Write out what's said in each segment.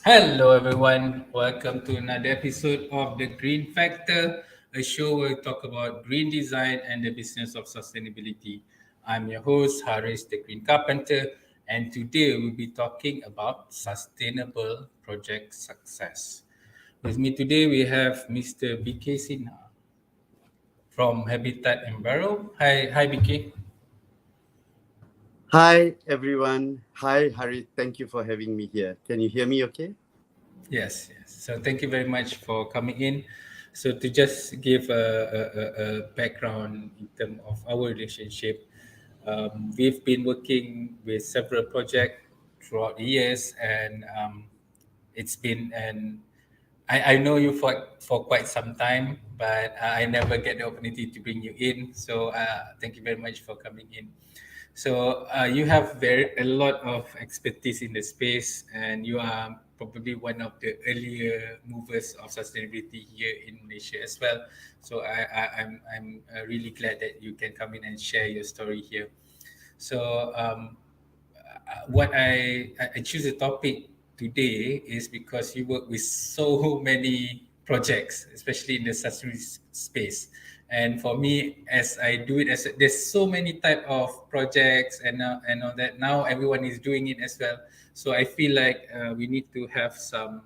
Hello, everyone. Welcome to another episode of The Green Factor, a show where we talk about green design and the business of sustainability. I'm your host, Haris, the Green Carpenter, and today we'll be talking about sustainable project success. With me today, we have Mr. BK Sinha from Habitat and Barrow. Hi, BK. Hi, everyone. Hi, Harry. Thank you for having me here. Can you hear me okay? Yes. So thank you very much for coming in. So to just give a background in terms of our relationship, we've been working with several projects throughout the years, and it's been an I know you for quite some time, but I never get the opportunity to bring you in. So thank you very much for coming in. So you have very a lot of expertise in the space, and you are probably one of the earlier movers of sustainability here in Malaysia as well. So I'm really glad that you can come in and share your story here. So what I choose the topic today is because you work with so many projects, especially in the sustainability space. And for me, as I do it, as there's so many type of projects and all that. Now everyone is doing it as well. So I feel like we need to have some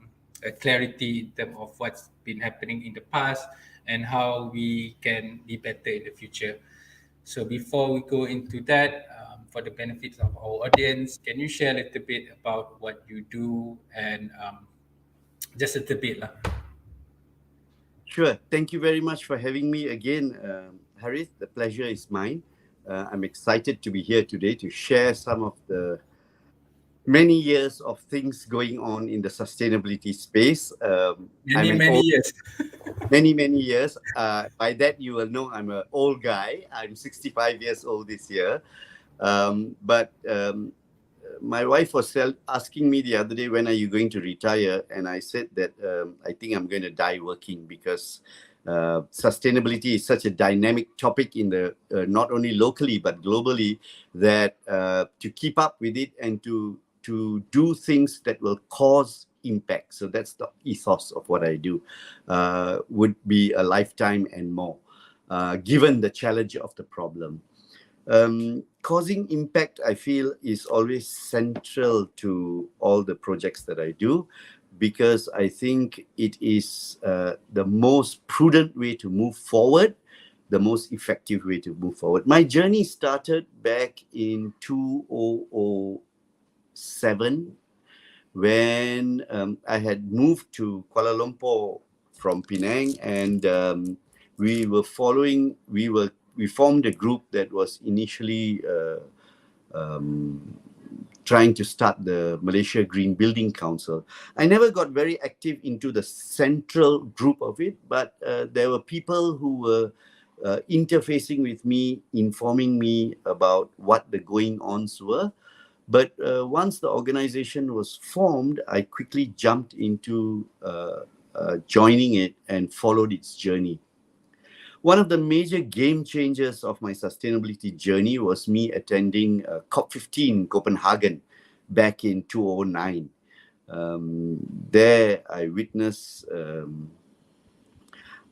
clarity in terms of what's been happening in the past and how we can be better in the future. So before we go into that, for the benefits of our audience, can you share a little bit about what you do and just a little bit lah? Sure. Thank you very much for having me again, Harry. The pleasure is mine. I'm excited to be here today to share some of the many years of things going on in the sustainability space. I'm an Many old, years. many years. By that, you will know I'm an old guy. I'm 65 years old this year. But my wife was asking me the other day, when are you going to retire? And I said that I think I'm going to die working because sustainability is such a dynamic topic in the not only locally but globally, that to keep up with it and to do things that will cause impact. So that's the ethos of what I do. Would be a lifetime and more, given the challenge of the problem. Causing impact, I feel, is always central to all the projects that I do, because I think it is the most prudent way to move forward, the most effective way to move forward. My journey started back in 2007 when I had moved to Kuala Lumpur from Penang, and we formed a group that was initially trying to start the Malaysia Green Building Council. I never got very active into the central group of it, but there were people who were interfacing with me, informing me about what the going-ons were. But once the organization was formed, I quickly jumped into joining it and followed its journey. One of the major game changers of my sustainability journey was me attending COP15 Copenhagen back in 2009. There I witnessed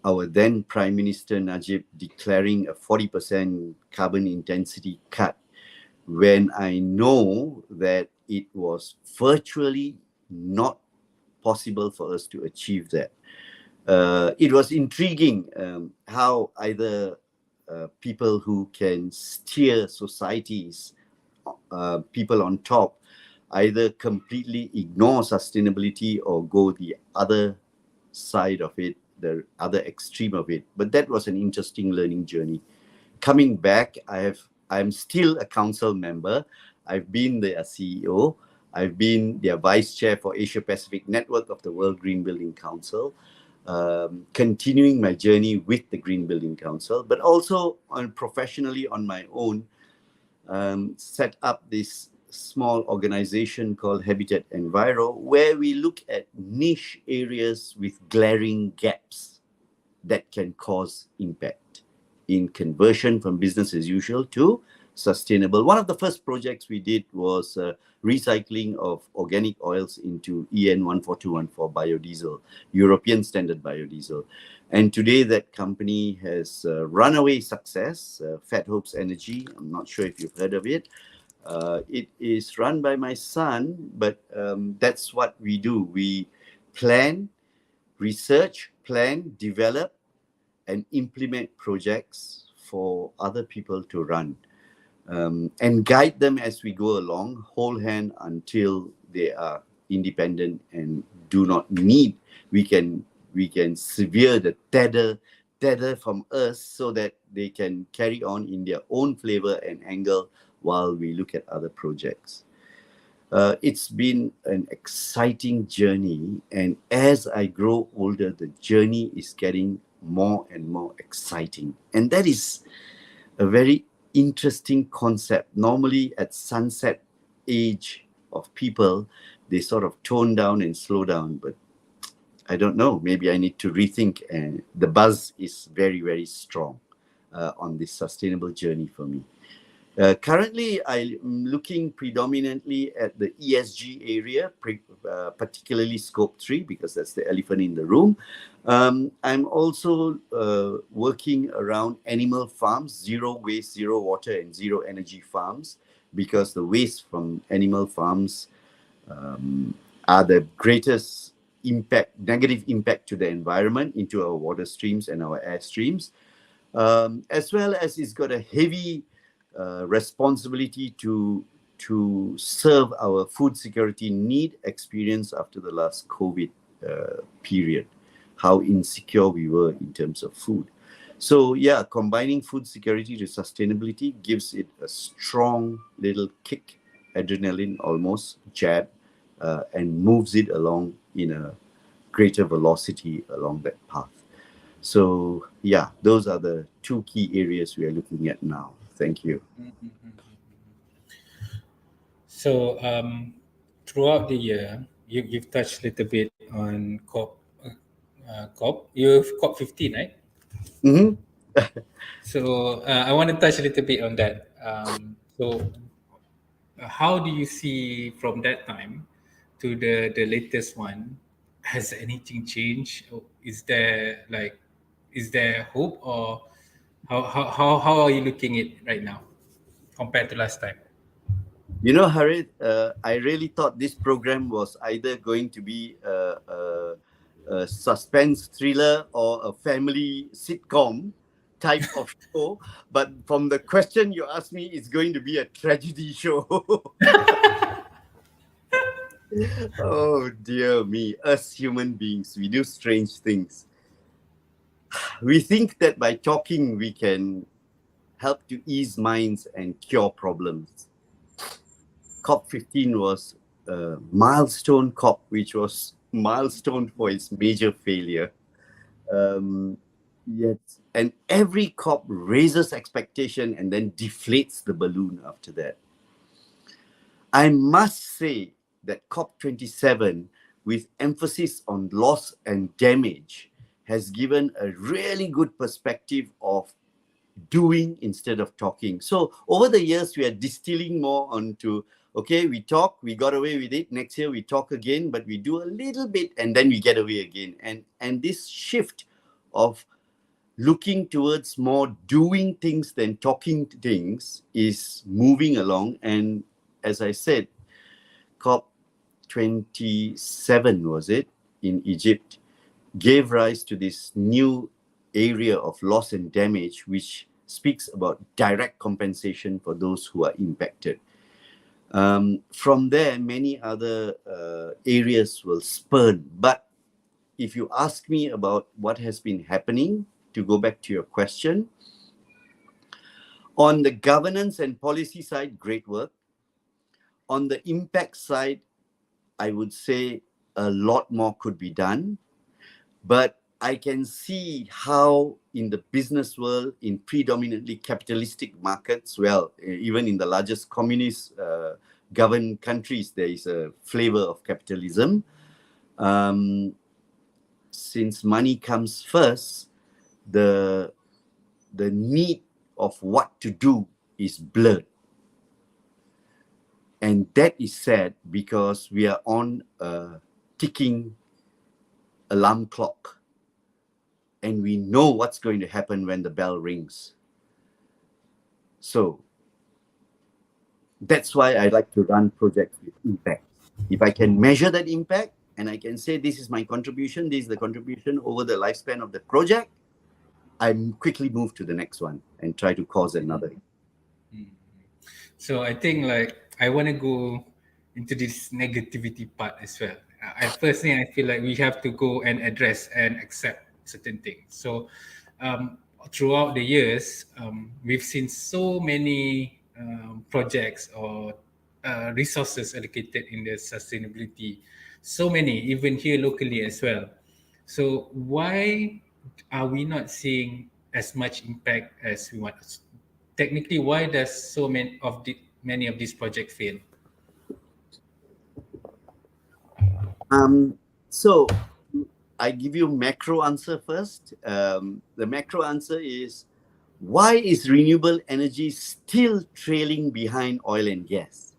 our then Prime Minister Najib declaring a 40% carbon intensity cut, when I know that it was virtually not possible for us to achieve that. It was intriguing how either people who can steer societies, people on top, either completely ignore sustainability or go the other side of it, the other extreme of it. But that was an interesting learning journey. Coming back, I'm still a council member. I've been their CEO. I've been their vice chair for Asia Pacific Network of the World Green Building Council, continuing my journey with the Green Building Council, but also professionally on my own, set up this small organization called Habitat Enviro, where we look at niche areas with glaring gaps that can cause impact in conversion from business as usual to sustainable. One of the first projects we did was recycling of organic oils into EN 14214 biodiesel, European standard biodiesel. And today that company has runaway success, Fat Hopes Energy. I'm not sure if you've heard of it. It is run by my son, but that's what we do. We plan, research, plan, develop, and implement projects for other people to run, and guide them as we go along, whole hand until they are independent and do not need. We can sever the tether from us so that they can carry on in their own flavor and angle while we look at other projects. It's been an exciting journey, and as I grow older, the journey is getting more and more exciting. And that is a very interesting concept. Normally at sunset age of people, they sort of tone down and slow down, but I don't know, maybe I need to rethink, and the buzz is very, very strong on this sustainable journey for me. Currently, I'm looking predominantly at the ESG area, particularly Scope 3, because that's the elephant in the room. I'm also working around animal farms, zero waste, zero water, and zero energy farms, because the waste from animal farms are the greatest impact, negative impact to the environment, into our water streams and our air streams, as well as it's got a heavy responsibility to serve our food security need experience after the last COVID period, how insecure we were in terms of food. So yeah, combining food security to sustainability gives it a strong little kick, adrenaline almost jab, and moves it along in a greater velocity along that path. So yeah, those are the two key areas we are looking at now. Thank you. So throughout the year, you've touched a little bit on COP. You've COP 15, right? Mm-hmm. So I want to touch a little bit on that. So how do you see from that time to the latest one? Has anything changed? Or is there hope, or how are you looking at it right now compared to last time? You know, Harit, I really thought this program was either going to be a suspense thriller or a family sitcom type of show. But from the question you asked me, it's going to be a tragedy show. Oh, dear me. Us human beings, we do strange things. We think that by talking, we can help to ease minds and cure problems. COP15 was a milestone COP, which was milestone for its major failure. Yet, and every COP raises expectation and then deflates the balloon after that. I must say that COP27, with emphasis on loss and damage, has given a really good perspective of doing instead of talking. So over the years, we are distilling more onto, okay, we talk, we got away with it. Next year, we talk again, but we do a little bit and then we get away again. And this shift of looking towards more doing things than talking things is moving along. And as I said, COP27, was it, in Egypt, gave rise to this new area of loss and damage, which speaks about direct compensation for those who are impacted. From there, many other areas will spurn. But if you ask me about what has been happening, to go back to your question, on the governance and policy side, great work. On the impact side, I would say a lot more could be done. But I can see how in the business world, in predominantly capitalistic markets, well, even in the largest communist governed countries, there is a flavor of capitalism. Since money comes first, the need of what to do is blurred. And that is sad because we are on a ticking alarm clock. And we know what's going to happen when the bell rings. So that's why I like to run projects with impact. If I can measure that impact and I can say this is my contribution, this is the contribution over the lifespan of the project, I quickly move to the next one and try to cause another. So I think like I want to go into this negativity part as well. At first thing I feel like we have to go and address and accept certain things. So throughout the years, we've seen so many projects or resources allocated in the sustainability. So many, even here locally as well. So why are we not seeing as much impact as we want? Technically, why does many of these projects fail? So I give you macro answer first. The macro answer is, why is renewable energy still trailing behind oil and gas?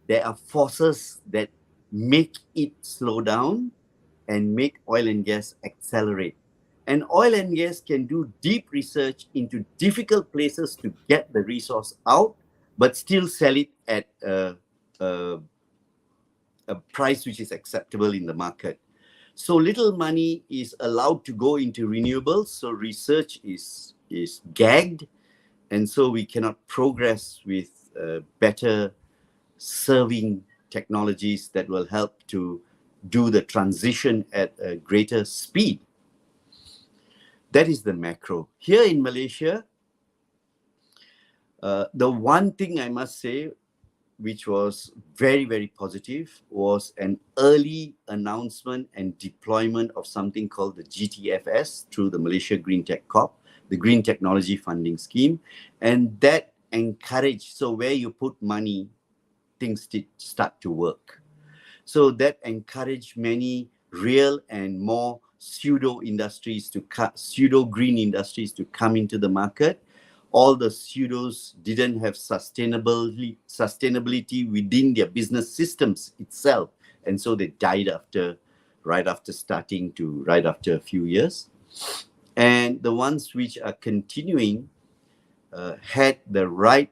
There are forces that make it slow down and make oil and gas accelerate. And oil and gas can do deep research into difficult places to get the resource out, but still sell it at a price which is acceptable in the market. So little money is allowed to go into renewables. So research is gagged, and so we cannot progress with better serving technologies that will help to do the transition at a greater speed. That is the macro. Here in Malaysia, the one thing I must say, which was very, very positive, was an early announcement and deployment of something called the GTFS through the Malaysia Green Tech Corp, the Green Technology Funding Scheme. And that encouraged, so where you put money, things start to work. So that encouraged many real and more pseudo industries pseudo green industries to come into the market. All the pseudos didn't have sustainability within their business systems itself, and so they died right after a few years. And the ones which are continuing had the right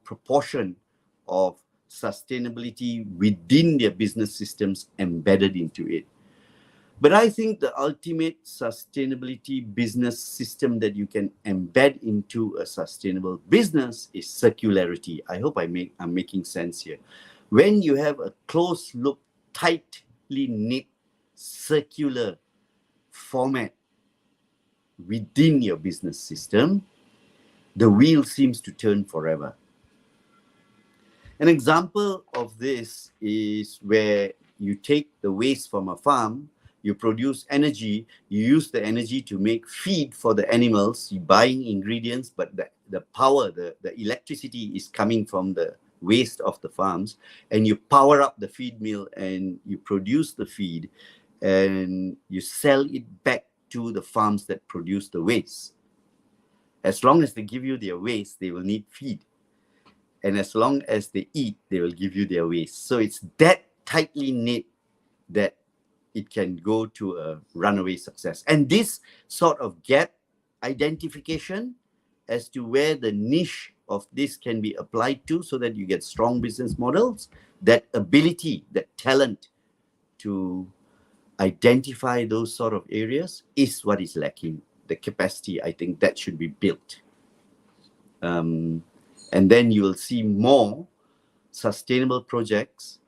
proportion of sustainability within their business systems embedded into it. But I think the ultimate sustainability business system that you can embed into a sustainable business is circularity. I hope I'm making sense here. When you have a closed loop, tightly knit, circular format within your business system, the wheel seems to turn forever. An example of this is where you take the waste from a farm, you produce energy, you use the energy to make feed for the animals, you're buying ingredients, but the power, the electricity is coming from the waste of the farms, and you power up the feed mill and you produce the feed and you sell it back to the farms that produce the waste. As long as they give you their waste, they will need feed. And as long as they eat, they will give you their waste. So it's that tightly knit that it can go to a runaway success. And this sort of gap identification as to where the niche of this can be applied to so that you get strong business models, that ability, that talent to identify those sort of areas is what is lacking. The capacity, I think that should be built. And then you will see more sustainable projects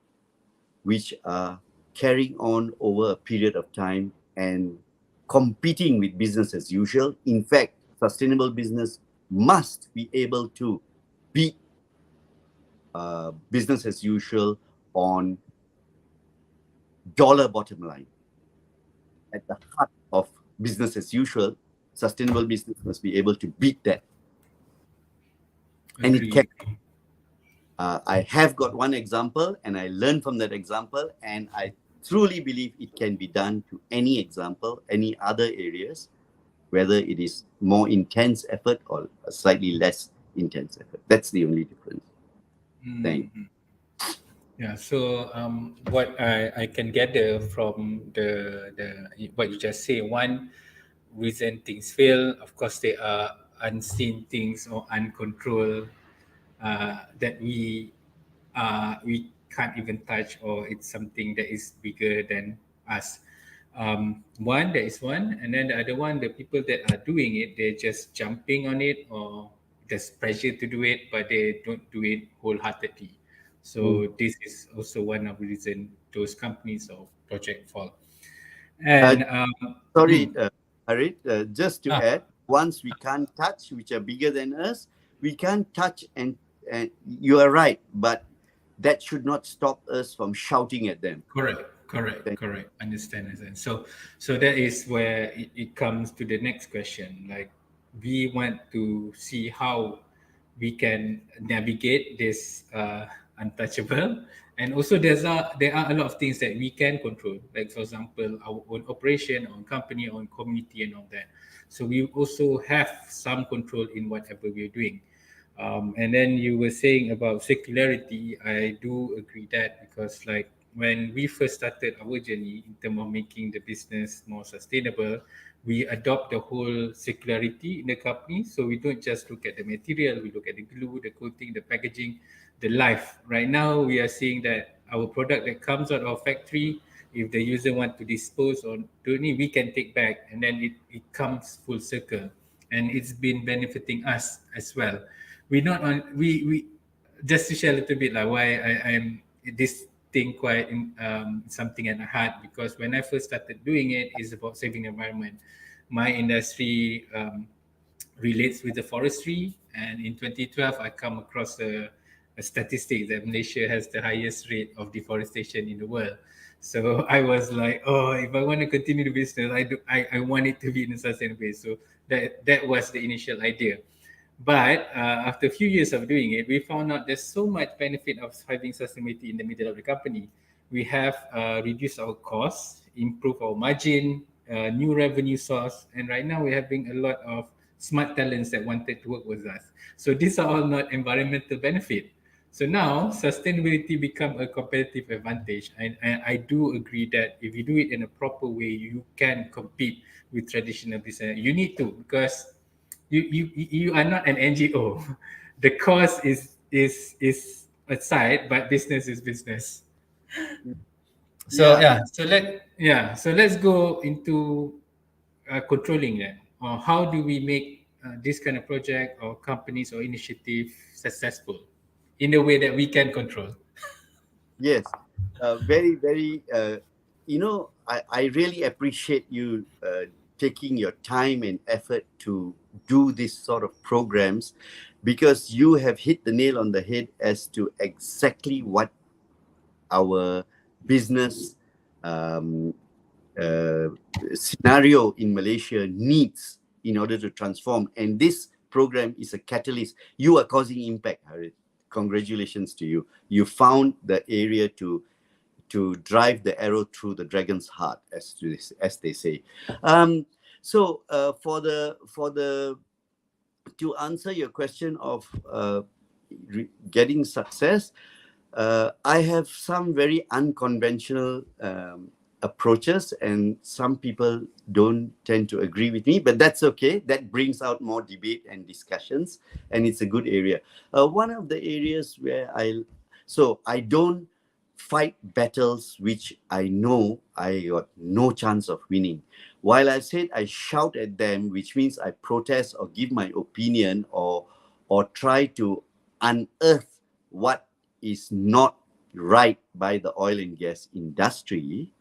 which are carrying on over a period of time and competing with business as usual. In fact, sustainable business must be able to beat business as usual on dollar bottom line. At the heart of business as usual, sustainable business must be able to beat that. And it can. I have got one example and I learned from that example, and I truly believe it can be done to any example, any other areas, whether it is more intense effort or a slightly less intense effort. That's the only difference. Thank you. Yeah. So what I can gather from the what you just say, one reason things fail, of course, they are unseen things or uncontrolled that we can't even touch, or it's something that is bigger than us. One, that is one, and then the other one, the people that are doing it, they're just jumping on it, or there's pressure to do it, but they don't do it wholeheartedly. Mm. So this is also one of the reason those companies or project fall. Uh, And Sorry, Harit, just to ah, add, once we can't touch, which are bigger than us, we can't touch, and you are right, but that should not stop us from shouting at them. correct, correct, Thank correct. Understand, understand. So that is where it comes to the next question. Like, we want to see how we can navigate this untouchable, and also there are a lot of things that we can control. Like, for example, our own operation, our own company, our own community, and all that. So we also have some control in whatever we're doing. And then you were saying about circularity. I do agree that, because like when we first started our journey in terms of making the business more sustainable, we adopt the whole circularity in the company. So we don't just look at the material, we look at the glue, the coating, the packaging, the life. Right now, we are seeing that our product that comes out of factory, if the user want to dispose or donate, we can take back, and then it comes full circle, and it's been benefiting us as well. We not on we just to share a little bit like why I'm this thing quite something at the heart, because when I first started doing it is about saving the environment. My industry relates with the forestry, and in 2012 I come across a statistic that Malaysia has the highest rate of deforestation in the world. So I was like, oh, if I want to continue the business, I want it to be in a sustainable way. So that was the initial idea. But after a few years of doing it, we found out there's so much benefit of having sustainability in the middle of the company. We have reduced our costs, improved our margin, new revenue source, and right now we're having a lot of smart talents that wanted to work with us. So these are all not environmental benefit. So now sustainability become a competitive advantage. And I do agree that if you do it in a proper way, you can compete with traditional business. You need to, because you are not an NGO. The cost is aside, but business is business. you. So Yeah, so let's go into controlling that. Or how do we make this kind of project or companies or initiative successful in a way that we can control? yes, very, very. I really appreciate you taking your time and effort to do this sort of programs, because you have hit the nail on the head as to exactly what our business um, uh, scenario in Malaysia needs in order to transform. And this program is a catalyst. You are causing impact, Harith. Congratulations to you. You found the area to drive the arrow through the dragon's heart, as they say. For the to answer your question of getting success, I have some very unconventional approaches, and some people don't tend to agree with me, but that's okay. That brings out more debate and discussions, and it's a good area. One of the areas where I don't fight battles which I know I got no chance of winning. While I said I shout at them, which means I protest or give my opinion, or try to unearth what is not right by the oil and gas industry,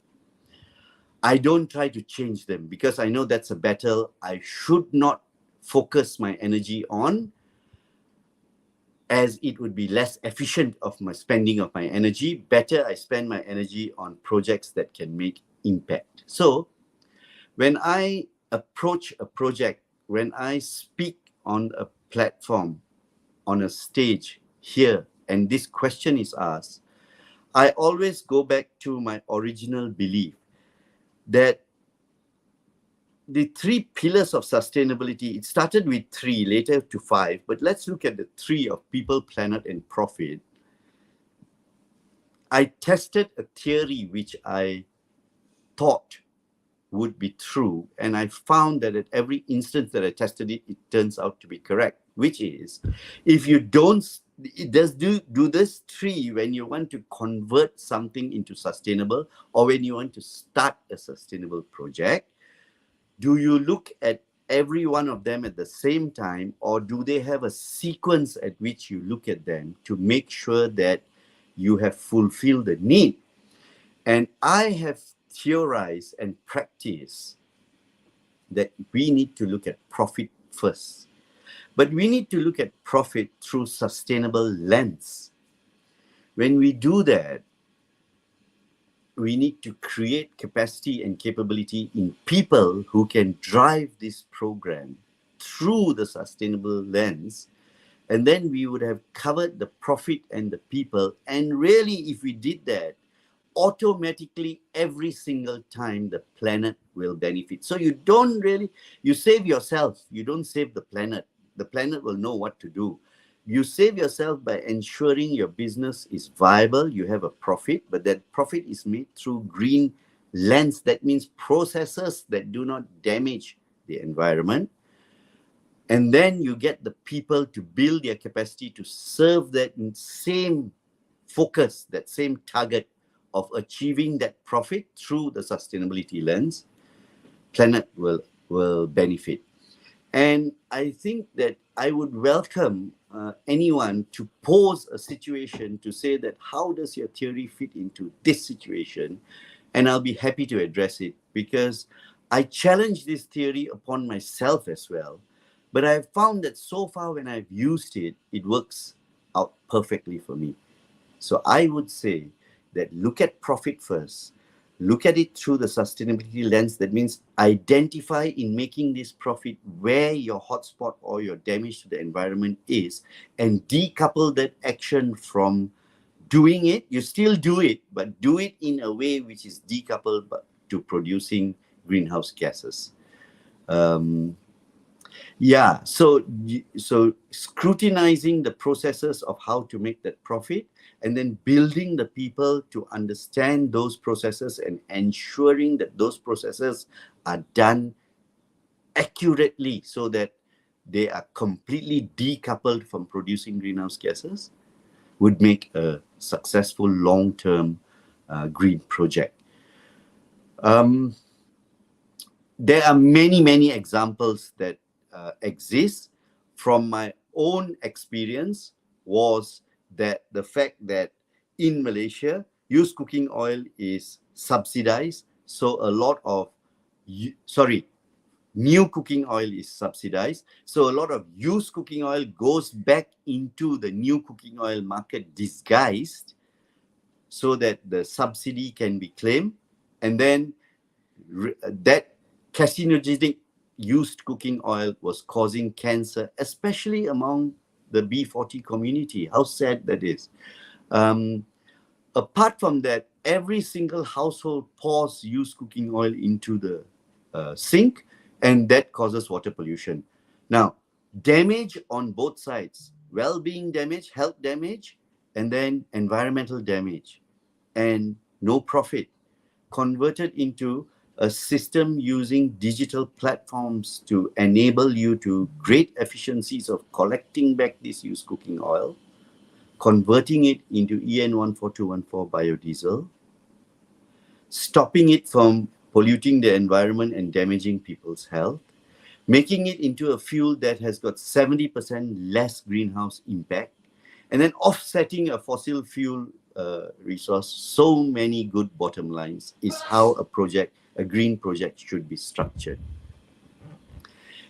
I don't try to change them, because I know that's a battle I should not focus my energy on, as it would be less efficient of my spending of my energy. Better I spend my energy on projects that can make impact. So when I approach a project, when I speak on a platform, on a stage here, and this question is asked, I always go back to my original belief that the three pillars of sustainability, it started with three, later to five, but let's look at the three of people, planet, and profit. I tested a theory which I thought would be true, and I found that at every instance that I tested it, it turns out to be correct, which is, if you don't, it does do this tree when you want to convert something into sustainable, or when you want to start a sustainable project. Do you look at every one of them at the same time, or do they have a sequence at which you look at them to make sure that you have fulfilled the need? And I have theorized and practiced that we need to look at profit first. But we need to look at profit through sustainable lens. When we do that, we need to create capacity and capability in people who can drive this program through the sustainable lens. And then we would have covered the profit and the people. And really, if we did that, automatically every single time the planet will benefit. So you don't really, you save yourself, you don't save the planet. The planet will know what to do. You save yourself by ensuring your business is viable, you have a profit, but that profit is made through green lens. That means processes that do not damage the environment. And then you get the people to build their capacity to serve that same focus, that same target of achieving that profit through the sustainability lens. Planet will benefit. And I think that I would welcome anyone to pose a situation to say that, how does your theory fit into this situation? And I'll be happy to address it, because I challenge this theory upon myself as well. But I've found that so far when I've used it, it works out perfectly for me. So I would say that look at profit first. Look at it through the sustainability lens. That means identify in making this profit where your hotspot or your damage to the environment is, and decouple that action from doing it. You still do it, but do it in a way which is decoupled to producing greenhouse gases. So scrutinizing the processes of how to make that profit, and then building the people to understand those processes and ensuring that those processes are done accurately so that they are completely decoupled from producing greenhouse gases, would make a successful long-term green project. There are many examples that exist. From my own experience was that the fact that in Malaysia, used cooking oil is subsidized. So a lot of, new cooking oil is subsidized. So a lot of used cooking oil goes back into the new cooking oil market disguised so that the subsidy can be claimed. And then that carcinogenic used cooking oil was causing cancer, especially among the B40 community. How sad that is. Apart from that, every single household pours used cooking oil into the sink, and that causes water pollution. Now, damage on both sides, well-being damage, health damage, and then environmental damage, and no profit, converted into a system using digital platforms to enable you to great efficiencies of collecting back this used cooking oil, converting it into EN14214 biodiesel, stopping it from polluting the environment and damaging people's health, making it into a fuel that has got 70% less greenhouse impact, and then offsetting a fossil fuel resource. So many good bottom lines is how a green project should be structured.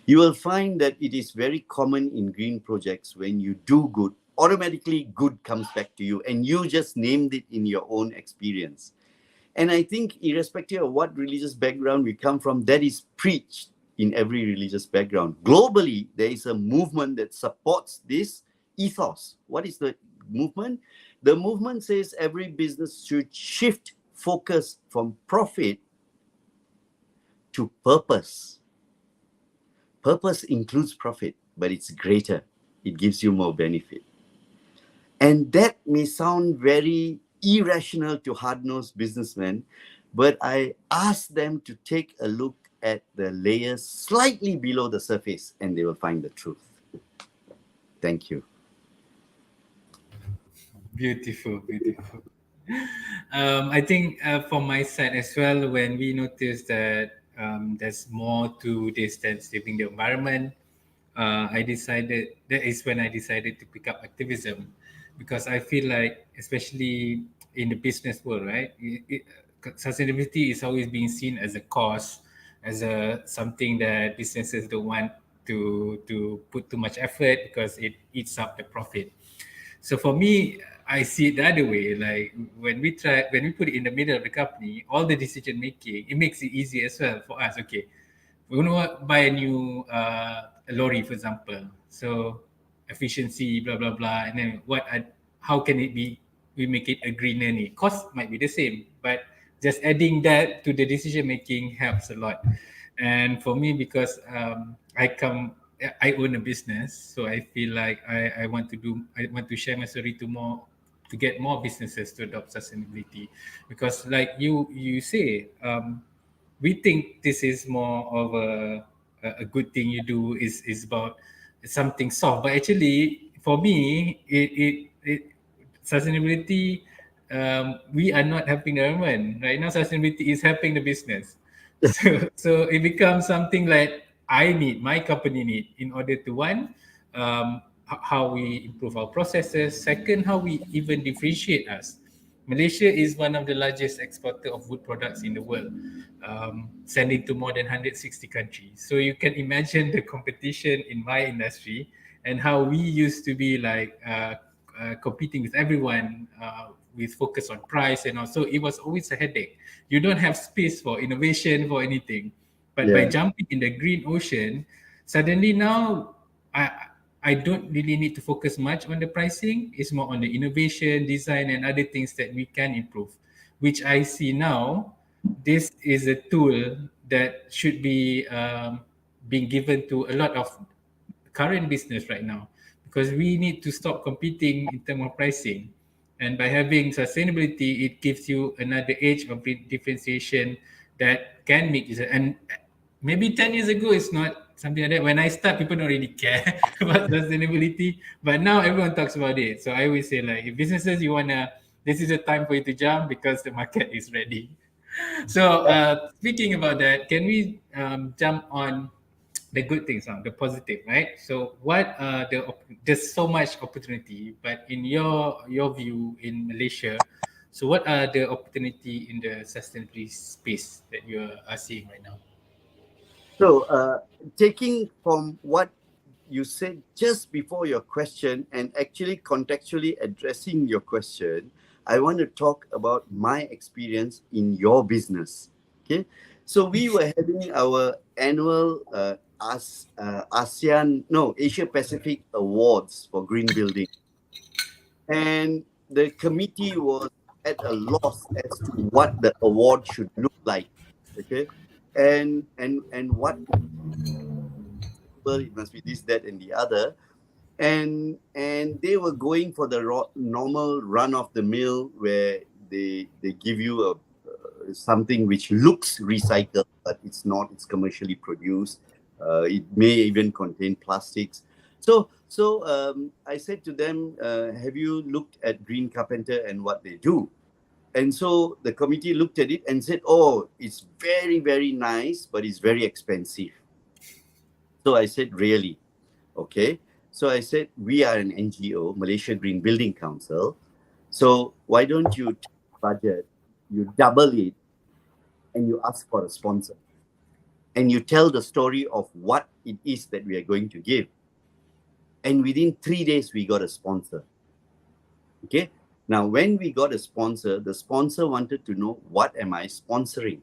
You will find that it is very common in green projects, when you do good, automatically good comes back to you, and you just named it in your own experience. And I think irrespective of what religious background we come from, that is preached in every religious background. Globally, there is a movement that supports this ethos. What is the movement? The movement says every business should shift focus from profit to purpose. Purpose includes profit, but it's greater. It gives you more benefit. And that may sound very irrational to hard-nosed businessmen, but I asked them to take a look at the layers slightly below the surface and they will find the truth. Thank you. Beautiful, beautiful. I think from my side as well, when we noticed that there's more to this than saving the environment, I decided that is when I decided to pick up activism, because I feel like, especially in the business world, right, sustainability is always being seen as a cost, as a something that businesses don't want to put too much effort because it eats up the profit. So for me, I see it the other way. Like when we put it in the middle of the company, all the decision making, it makes it easy as well for us. Okay, we want to buy a new lorry, for example. So efficiency, blah blah blah, and then how can it be? We make it a greener. Cost might be the same, but just adding that to the decision making helps a lot. And for me, because I own a business, so I feel like I want to share my story to get more businesses to adopt sustainability, because like you say, we think this is more of a good thing you do, is about something soft, but actually for me it sustainability, we are not helping the environment right now. Sustainability is helping the business. So it becomes something like my company need, in order to, one, how we improve our processes. Second, how we even differentiate us. Malaysia is one of the largest exporter of wood products in the world, sending to more than 160 countries. So you can imagine the competition in my industry, and how we used to be like competing with everyone, with focus on price, and also it was always a headache. You don't have space for innovation, for anything. But by Yeah. jumping in the green ocean, suddenly now I don't really need to focus much on the pricing. It's more on the innovation, design, and other things that we can improve, which I see now. This is a tool that should be being given to a lot of current business right now, because we need to stop competing in terms of pricing. And by having sustainability, it gives you another edge of differentiation that can make it. And maybe 10 years ago, it's not something like that. When I start, people don't really care about sustainability, but now everyone talks about it. So I always say, like, if businesses, this is the time for you to jump, because the market is ready. So speaking about that, can we jump on the good things, the positive, right? So what are there's so much opportunity, but in your view in Malaysia, so what are the opportunity in the sustainability space that you are seeing right now? So, taking from what you said just before your question and actually contextually addressing your question, I want to talk about my experience in your business. Okay. So, we were having our annual Asia Pacific Awards for green building. And the committee was at a loss as to what the award should look like. Okay. And what it must be this, that, and the other. And they were going for the normal run of the mill where they give you a something which looks recycled, but it's not. It's commercially produced. It may even contain plastics. So I said to them, have you looked at Green Carpenter and what they do? And so the committee looked at it and said, oh, it's very, very nice, but it's very expensive. So I said, really? Okay. So I said, we are an NGO, Malaysia Green Building Council. So why don't you take budget, you double it, and you ask for a sponsor? And you tell the story of what it is that we are going to give. And within 3 days, we got a sponsor. Okay. Now, when we got a sponsor, the sponsor wanted to know, what am I sponsoring?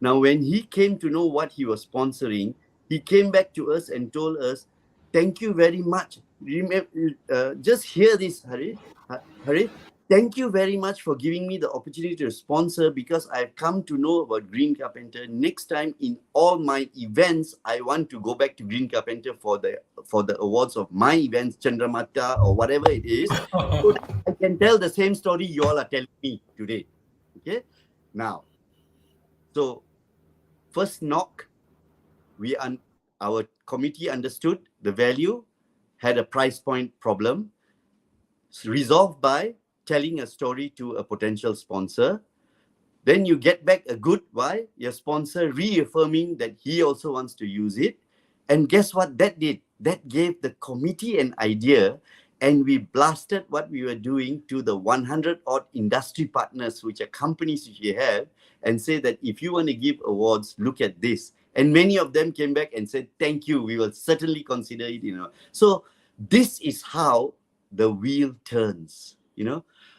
Now, when he came to know what he was sponsoring, he came back to us and told us, thank you very much. Remember, just hear this, Harith. Thank you very much for giving me the opportunity to sponsor, because I've come to know about Green Carpenter. Next time in all my events, I want to go back to Green Carpenter for the awards of my events, Chandramata or whatever it is, so that I can tell the same story you all are telling me today. Okay? Now, so first knock, our committee understood the value, had a price point problem, resolved by telling a story to a potential sponsor. Then you get back a good why, your sponsor reaffirming that he also wants to use it. And guess what that did? That gave the committee an idea, and we blasted what we were doing to the 100 odd industry partners, which are companies which we have, and say that if you want to give awards, look at this. And many of them came back and said, thank you, we will certainly consider it. So this is how the wheel turns.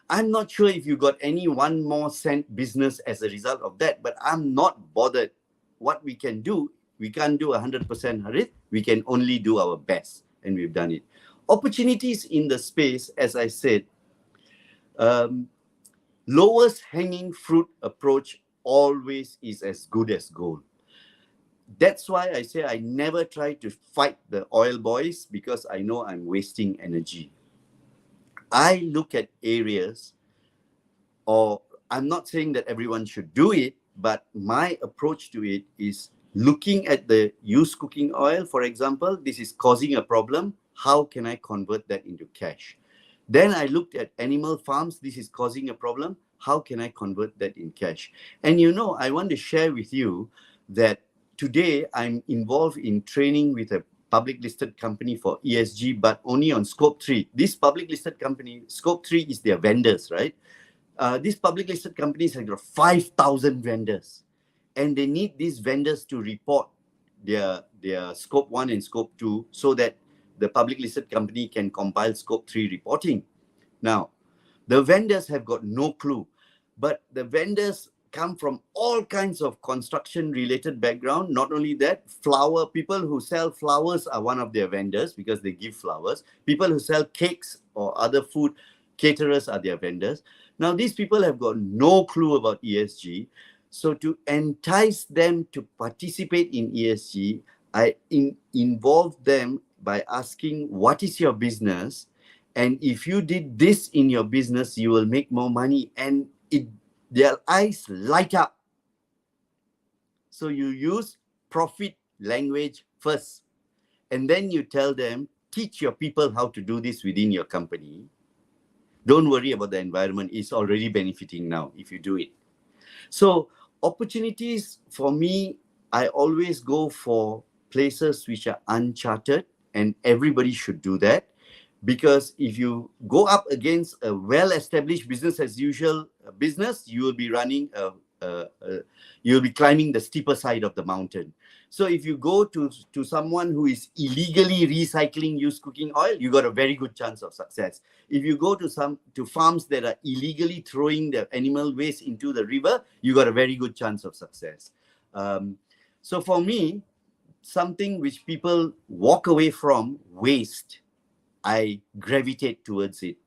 I'm not sure if you got any one more cent business as a result of that, but I'm not bothered. What we can do, we can't do 100%, Harith. We can only do our best, and we've done it. Opportunities in the space, as I said, lowest hanging fruit approach always is as good as gold. That's why I say I never try to fight the oil boys, because I know I'm wasting energy. I look at areas, or I'm not saying that everyone should do it, but my approach to it is looking at the used cooking oil, for example. This is causing a problem. How can I convert that into cash? Then I looked at animal farms. This is causing a problem. How can I convert that in cash? And I want to share with you that today I'm involved in training with a public listed company for ESG, but only on scope 3. This public listed company, scope 3 is their vendors, right? These public listed companies have got 5,000 vendors, and they need these vendors to report their scope 1 and scope 2, so that the public listed company can compile scope 3 reporting. Now, the vendors have got no clue, but the vendors come from all kinds of construction related background. Not only that, people who sell flowers are one of their vendors, because they give flowers. People who sell cakes or other food caterers are their vendors. Now, these people have got no clue about ESG. So to entice them to participate in ESG, I involve them by asking, what is your business? And if you did this in your business, you will make more money. And their eyes light up. So you use profit language first. And then you tell them, teach your people how to do this within your company. Don't worry about the environment. It's already benefiting now if you do it. So opportunities for me, I always go for places which are uncharted, and everybody should do that. Because if you go up against a well-established business as usual business, you will be you'll be climbing the steeper side of the mountain. So if you go to someone who is illegally recycling used cooking oil, you got a very good chance of success. If you go to farms that are illegally throwing their animal waste into the river, you got a very good chance of success. So for me, something which people walk away from, waste, I gravitate towards it,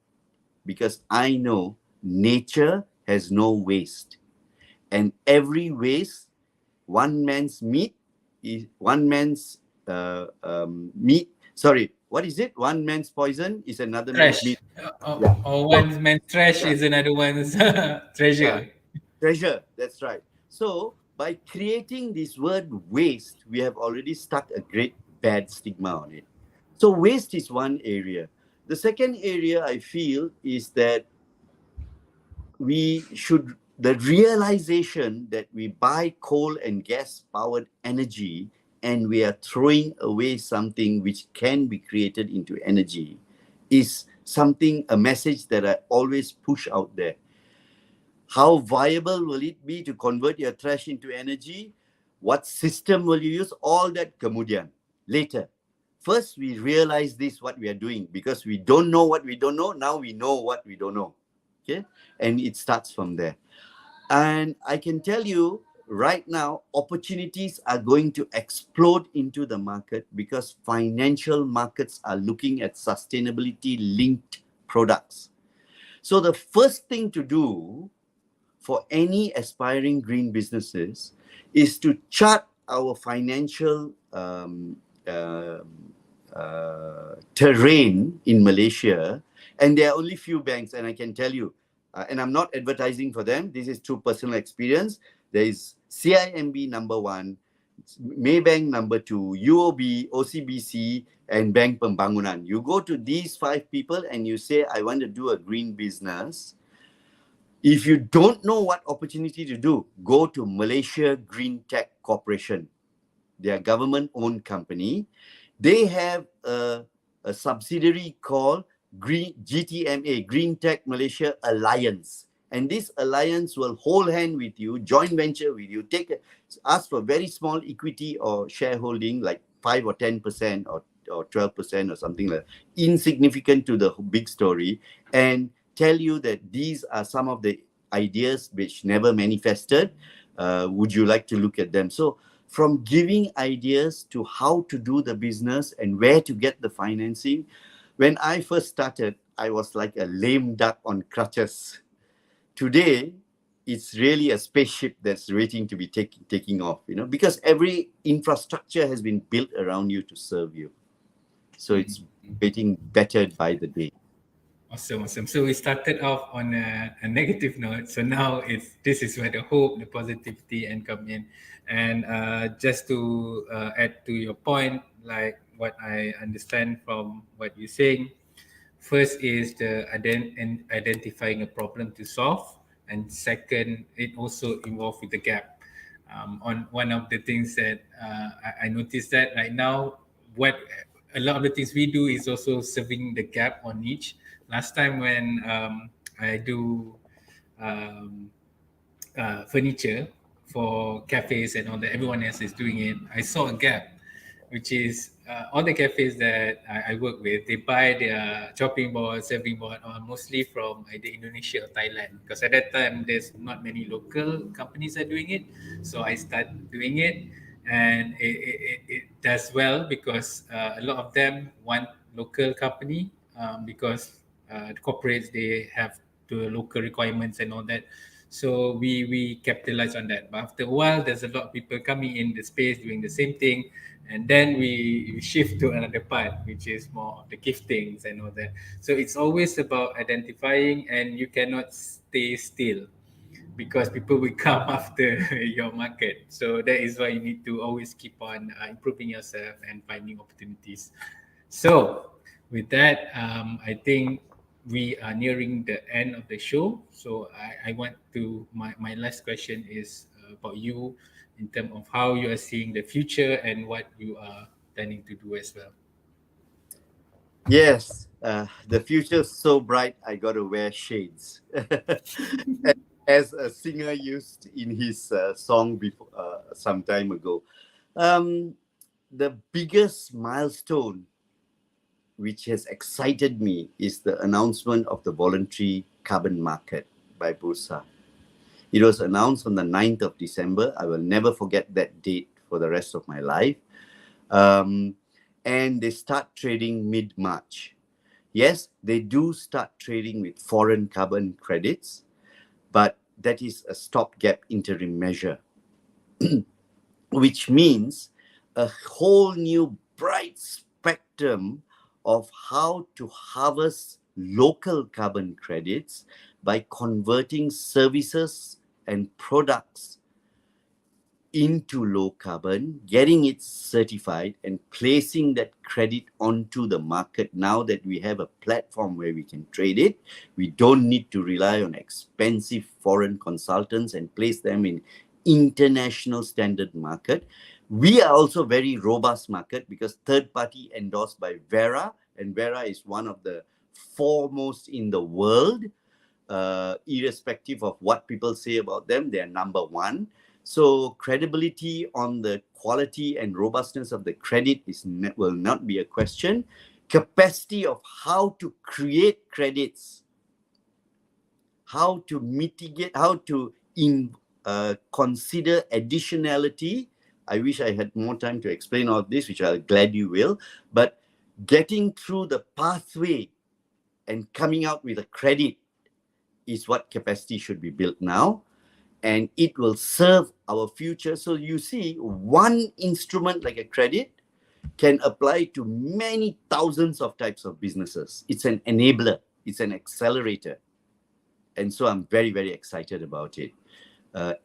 because I know nature has no waste. And every waste, one man's meat is one man's meat. Sorry, what is it? One man's poison is another man's Trash. meat. Yeah. Or So, one man's trash yeah, is another one's yeah. treasure. Treasure. That's right. So by creating this word waste, we have already stuck a great bad stigma on it. So waste is one area. The second area I feel is that the realization that we buy coal and gas powered energy, and we are throwing away something which can be created into energy, is a message that I always push out there. How viable will it be to convert your trash into energy? What system will you use? All that kemudian, later. First, we realize what we are doing, because we don't know what we don't know. Now we know what we don't know. Okay? And it starts from there. And I can tell you right now, opportunities are going to explode into the market, because financial markets are looking at sustainability linked products. So the first thing to do for any aspiring green businesses is to chart our financial terrain in Malaysia. And there are only few banks, and I can tell you, and I'm not advertising for them, this is through personal experience. There is CIMB number 1, Maybank number 2, UOB, OCBC, and Bank Pembangunan. You go to these 5 people and you say, I want to do a green business. If you don't know what opportunity to do, go to Malaysia Green Tech Corporation. They are government-owned company. They have a subsidiary called GTMA, Green Tech Malaysia Alliance. And this alliance will hold hand with you, joint venture with you, ask for very small equity or shareholding, like 5 or 10% or 12% or something like that, insignificant to the big story, and tell you that these are some of the ideas which never manifested. Would you like to look at them? So from giving ideas to how to do the business and where to get the financing, when I first started, I was like a lame duck on crutches. Today, it's really a spaceship that's waiting to be taking off, because every infrastructure has been built around you to serve you. So it's getting better by the day. Awesome. So we started off on a negative note. So now this is where the hope, the positivity, and come in. And just to add to your point, like what I understand from what you're saying, first is the identifying a problem to solve, and second, it also involved with the gap. On one of the things that I noticed that right now, what a lot of the things we do is also serving the gap on niche. Last time when I do um, furniture for cafes and all that, everyone else is doing it. I saw a gap, which is all the cafes that I work with, they buy their chopping board, serving board, mostly from either Indonesia or Thailand. Because at that time, there's not many local companies are doing it. So I started doing it, and it does well because a lot of them want local company because the corporates, they have the local requirements and all that. So we capitalize on that. But after a while, there's a lot of people coming in the space doing the same thing, and then we shift to another part, which is more of the giftings and all that. So it's always about identifying, and you cannot stay still because people will come after your market. So that is why you need to always keep on improving yourself and finding opportunities. So with that, I think we are nearing the end of the show. So I want to, my last question is about you in terms of how you are seeing the future and what you are planning to do as well. Yes, the future's so bright, I got to wear shades. As a singer used in his song before some time ago. The biggest milestone which has excited me is the announcement of the voluntary carbon market by Bursa. It was announced on the 9th of December. I will never forget that date for the rest of my life. And they start trading mid-March. Yes, they do start trading with foreign carbon credits, but that is a stopgap interim measure, which means a whole new bright spectrum of how to harvest local carbon credits by converting services and products into low carbon, getting it certified, and placing that credit onto the market. Now that we have a platform where we can trade it, we don't need to rely on expensive foreign consultants and place them in international standard market. We are also very robust market because third party endorsed by Vera, and Vera is one of the foremost in the world. Irrespective of what people say about them, they are number one. So credibility on the quality and robustness of the credit will not be a question. Capacity of how to create credits, how to mitigate, how to consider additionality. I wish I had more time to explain all this, which I'm glad you will. But getting through the pathway and coming out with a credit is what capacity should be built now, and it will serve our future. So you see, one instrument like a credit can apply to many thousands of types of businesses. It's an enabler, it's an accelerator. And so I'm very, very excited about it.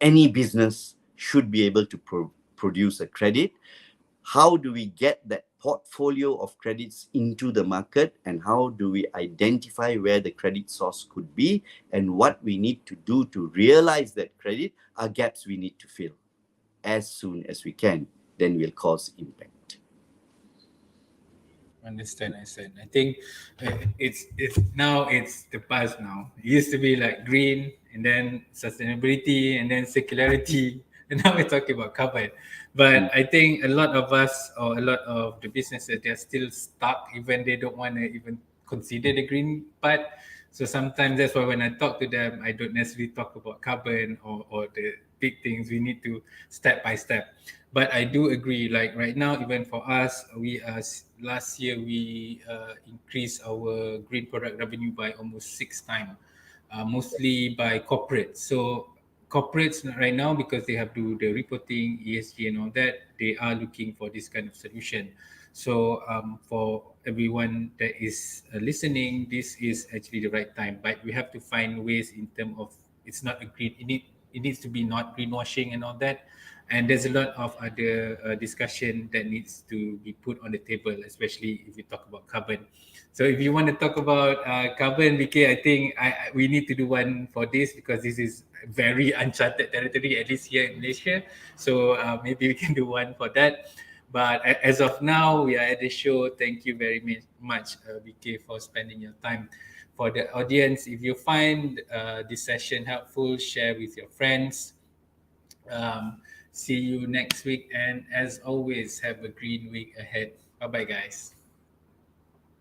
Any business should be able to produce a credit. How do we get that portfolio of credits into the market, and how do we identify where the credit source could be and what we need to do to realize that credit are gaps we need to fill as soon as we can, then we'll cause impact. Understand. I think it's now it's the past now. It used to be like green and then sustainability and then circularity, and now we're talking about carbon. But I think a lot of us or a lot of the businesses they're still stuck, even they don't want to even consider the green part. So sometimes that's why when I talk to them, I don't necessarily talk about carbon or the big things. We need to step by step. But I do agree. Like right now, even for us, we last year we increased our green product revenue by almost 6 times, mostly by corporates. So corporates right now, because they have to do the reporting, ESG and all that, they are looking for this kind of solution. So for everyone that is listening, this is actually the right time. But we have to find ways in terms of it's not a green. It needs to be not greenwashing and all that. And there's a lot of other discussion that needs to be put on the table, especially if you talk about carbon. So if you want to talk about carbon, BK, I think we need to do one for this because this is very uncharted territory, at least here in Malaysia. So maybe we can do one for that. But as of now, we are at the show. Thank you very much, BK, for spending your time. For the audience, if you find this session helpful, share with your friends. Um, See you next week. And as always, have a green week ahead. Bye bye, guys.